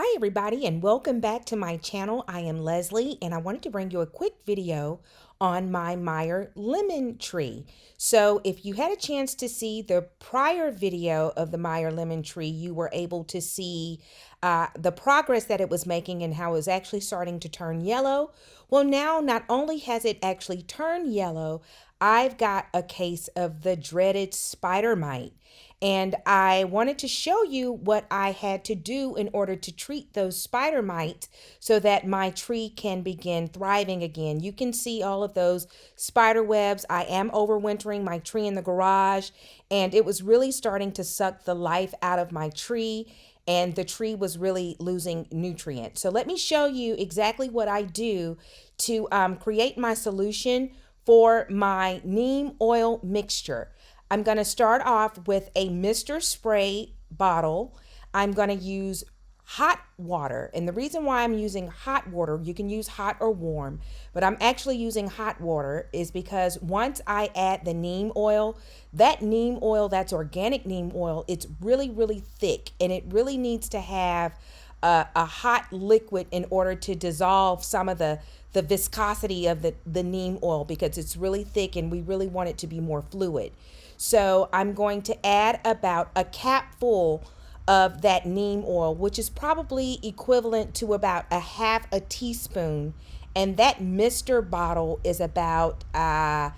Hi everybody and welcome back to my channel. I am Leslie and I wanted to bring you a quick video on my Meyer lemon tree. So if you had a chance to see the prior video of the Meyer lemon tree, you were able to see the progress that it was making and how it was actually starting to turn yellow. Well, now not only has it actually turned yellow, I've got a case of the dreaded spider mite. And I wanted to show you what I had to do in order to treat those spider mites so that my tree can begin thriving again. You can see all of those spider webs. I am overwintering my tree in the garage, and it was really starting to suck the life out of my tree, and the tree was really losing nutrients. So let me show you exactly what I do to create my solution for my neem oil mixture. I'm going to start off with a Mr. Spray bottle. I'm going to use hot water. And the reason why I'm using hot water, you can use hot or warm, but I'm actually using hot water is because once I add the neem oil, that's organic neem oil, it's really, really thick and it really needs to have a hot liquid in order to dissolve some of the viscosity of the neem oil because it's really thick and we really want it to be more fluid. So I'm going to add about a capful of that neem oil, which is probably equivalent to about a half a teaspoon. And that Mr. bottle is about 5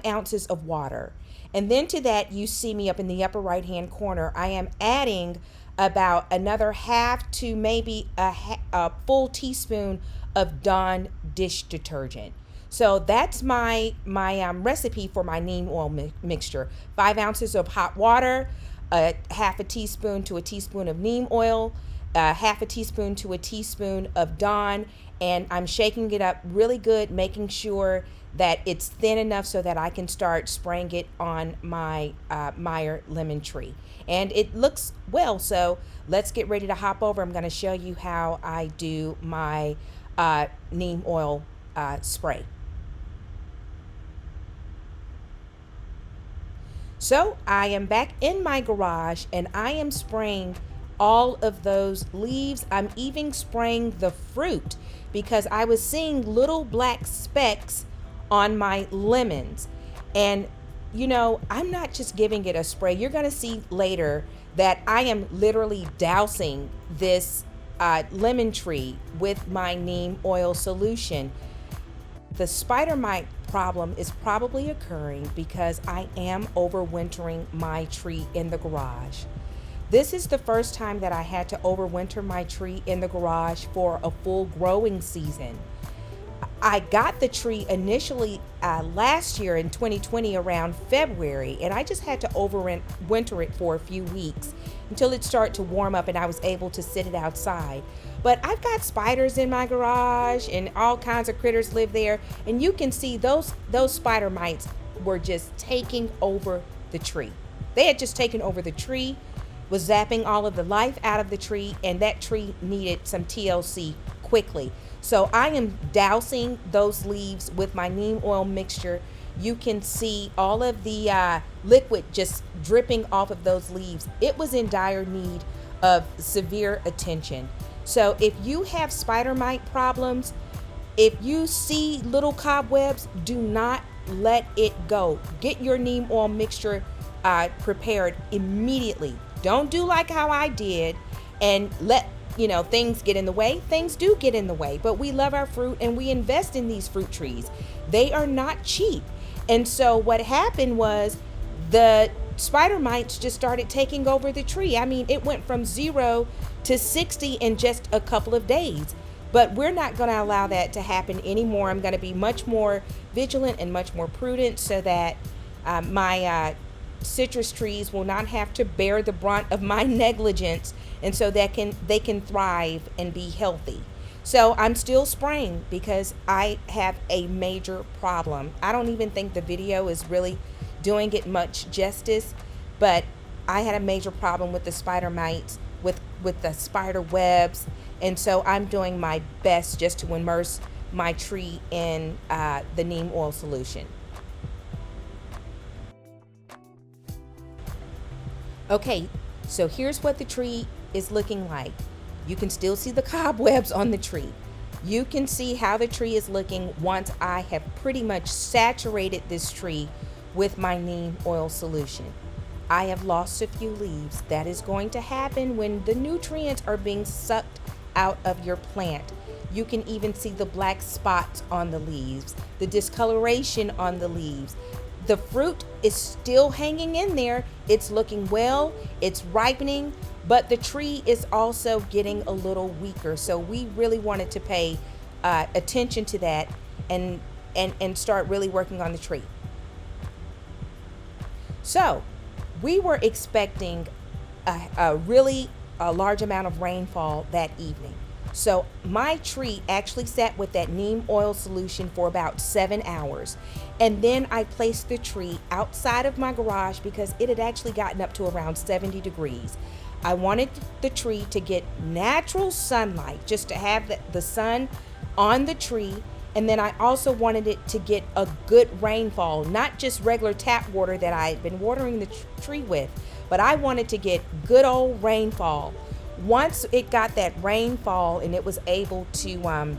ounces of water. And then to that, you see me up in the upper right hand corner, I am adding about another half to maybe a full teaspoon of Dawn dish detergent. So that's my recipe for my neem oil mixture. 5 ounces of hot water, half a teaspoon to a teaspoon of neem oil, half a teaspoon to a teaspoon of Dawn, and I'm shaking it up really good, making sure that it's thin enough so that I can start spraying it on my Meyer lemon tree. And it looks well, so let's get ready to hop over. I'm going to show you how I do my neem oil spray. So I am back in my garage and I am spraying all of those leaves. I'm even spraying the fruit because I was seeing little black specks on my lemons. And you know, I'm not just giving it a spray. You're going to see later that I am literally dousing this lemon tree with my neem oil solution. The spider mite problem is probably occurring because I am overwintering my tree in the garage. This is the first time that I had to overwinter my tree in the garage for a full growing season. I got the tree initially last year in 2020 around February, and I just had to overwinter it for a few weeks until it started to warm up and I was able to sit it outside. But I've got spiders in my garage and all kinds of critters live there, and you can see those spider mites were just taking over the tree. They had just taken over the tree, was zapping all of the life out of the tree, and that tree needed some TLC quickly. So I am dousing those leaves with my neem oil mixture. You can see all of the liquid just dripping off of those leaves. It was in dire need of severe attention. So if you have spider mite problems, if you see little cobwebs, do not let it go. Get your neem oil mixture prepared immediately. Don't do like how I did and let things get in the way. Things do get in the way, but we love our fruit and we invest in these fruit trees. They are not cheap. And so what happened was the spider mites just started taking over the tree. I mean, it went from 0 to 60 in just a couple of days. But we're not going to allow that to happen anymore. I'm going to be much more vigilant and much more prudent so that my citrus trees will not have to bear the brunt of my negligence, and so that they can thrive and be healthy. So I'm still spraying because I have a major problem. I don't even think the video is really doing it much justice, but I had a major problem with the spider mites, with the spider webs, and so I'm doing my best just to immerse my tree in the neem oil solution. Okay, so here's what the tree is looking like. You can still see the cobwebs on the tree. You can see how the tree is looking once I have pretty much saturated this tree with my neem oil solution. I have lost a few leaves. That is going to happen when the nutrients are being sucked out of your plant. You can even see the black spots on the leaves, the discoloration on the leaves. The fruit is still hanging in there. It's looking well, it's ripening, but the tree is also getting a little weaker. So we really wanted to pay attention to that and start really working on the tree. So we were expecting a really large amount of rainfall that evening. So my tree actually sat with that neem oil solution for about 7 hours. And then I placed the tree outside of my garage because it had actually gotten up to around 70 degrees. I wanted the tree to get natural sunlight, just to have the sun on the tree. And then I also wanted it to get a good rainfall, not just regular tap water that I had been watering the tree with, but I wanted to get good old rainfall. Once it got that rainfall and it was able to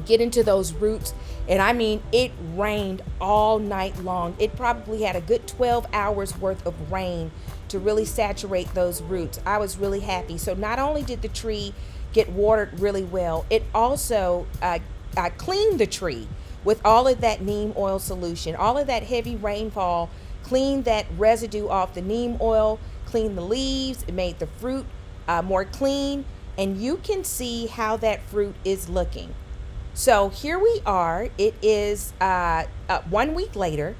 get into those roots, and I mean, it rained all night long. It probably had a good 12 hours worth of rain to really saturate those roots. I was really happy. So not only did the tree get watered really well, it also cleaned the tree with all of that neem oil solution. All of that heavy rainfall cleaned that residue off the neem oil, cleaned the leaves, it made the fruit more clean, and you can see how that fruit is looking. So here we are. It is 1 week later,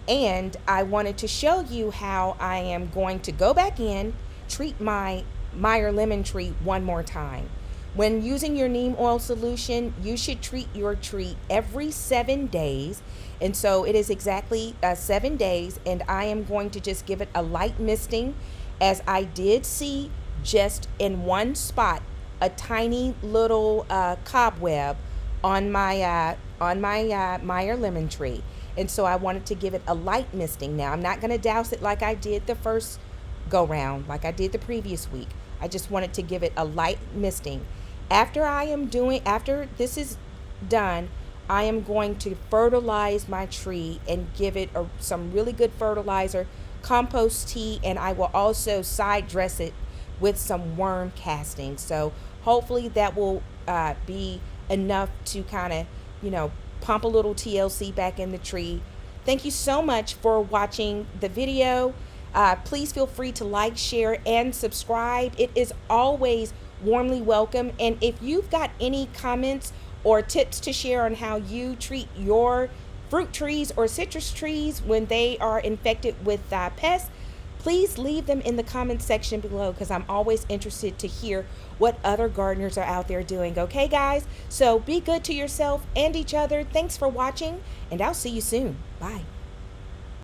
and I wanted to show you how I am going to go back in, treat my Meyer lemon tree one more time. When using your neem oil solution, you should treat your tree every 7 days. And so it is exactly 7 days, and I am going to just give it a light misting, as I did see just in one spot a tiny little cobweb on my Meyer lemon tree. And so I wanted to give it a light misting. Now I'm not going to douse it like I did the first go round, like I did the previous week. I just wanted to give it a light misting. After this is done, I am going to fertilize my tree and give it some really good fertilizer, compost tea, and I will also side dress it with some worm casting. So hopefully that will be enough to kind of, pump a little TLC back in the tree. Thank you so much for watching the video. Please feel free to like, share, and subscribe. It is always warmly welcome. And if you've got any comments or tips to share on how you treat your fruit trees or citrus trees when they are infected with pests, please leave them in the comment section below, because I'm always interested to hear what other gardeners are out there doing. Okay, guys? So be good to yourself and each other. Thanks for watching, and I'll see you soon. Bye.